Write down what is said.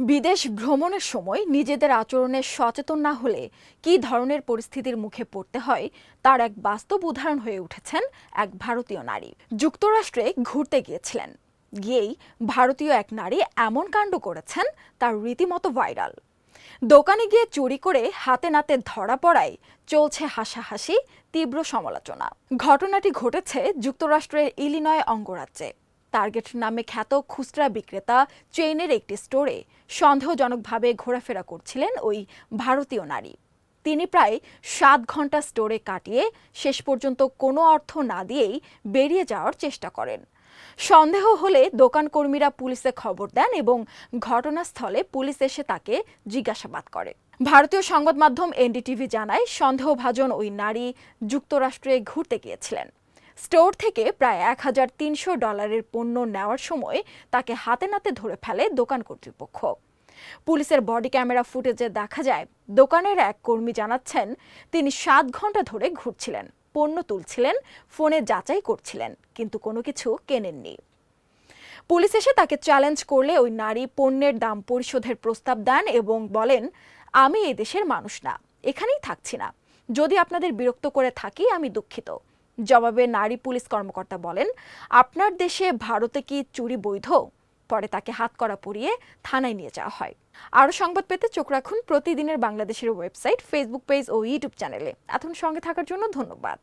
বিদেশ ভ্রমণের সময় নিজেদের আচরণে সচেতন না হলে কী ধরনের পরিস্থিতির মুখে পড়তে হয় তার এক বাস্তব উদাহরণ হয়ে উঠেছেন এক ভারতীয় নারী। যুক্তরাষ্ট্রে ঘুরতে গিয়েছিলেন, গিয়েই ভারতীয় এক নারী এমন কাণ্ড করেছেন তার রীতিমতো ভাইরাল। দোকানে গিয়ে চুরি করে হাতে নাতে ধরা পড়ায় চলছে হাসাহাসি, তীব্র সমালোচনা। ঘটনাটি ঘটেছে যুক্তরাষ্ট্রের ইলিনয় অঙ্গরাজ্যে। টার্গেট নামে খ্যাত খুচরা বিক্রেতা চেইনের একটি স্টোরে সন্দেহজনকভাবে ঘোরাফেরা করছিলেন ওই ভারতীয় নারী। তিনি প্রায় 7 ঘন্টা স্টোরে কাটিয়ে শেষ পর্যন্ত কোনো অর্থ না দিয়েই বেরিয়ে যাওয়ার চেষ্টা করেন। সন্দেহ হলে দোকানকর্মীরা পুলিশে খবর দেন এবং ঘটনাস্থলে পুলিশ এসে তাকে জিজ্ঞাসাবাদ করে। ভারতীয় সংবাদ মাধ্যম এনডিটিভি জানায়, সন্দেহভাজন ওই নারী যুক্তরাষ্ট্রে ঘুরতে গিয়েছিলেন। স্টোর থেকে প্রায় $1300 পণ্য নেওয়ার সময় তাকে হাতে নাতে ধরে ফেলে দোকান কর্তৃপক্ষ। পুলিশের বডি ক্যামেরা ফুটেজে দেখা যায়, দোকানের এক কর্মী জানাচ্ছেন তিনি 7 ঘন্টা ধরে ঘুরছিলেন, পণ্য তুলছিলেন, ফোনে যাচাই করছিলেন, কিন্তু কোনো কিছু কেনেননি। পুলিশ এসে তাকে চ্যালেঞ্জ করলে ওই নারী পণ্যের দাম পরিশোধের প্রস্তাব দেন এবং বলেন, আমি এই দেশের মানুষ না, এখানেই থাকছি না, যদি আপনাদের বিরক্ত করে থাকি আমি দুঃখিত। জবাবে নারী পুলিশ কর্মকর্তা বলেন, আপনার দেশে ভারতে কি চুরি বৈধ? পরে তাকে হাতকড়া পরিয়ে থানায় নিয়ে যাওয়া হয়। আরও সংবাদ পেতে চোখ রাখুন প্রতিদিনের বাংলাদেশের ওয়েবসাইট, ফেসবুক পেজ ও ইউটিউব চ্যানেলে। এতক্ষণ সঙ্গে থাকার জন্য ধন্যবাদ।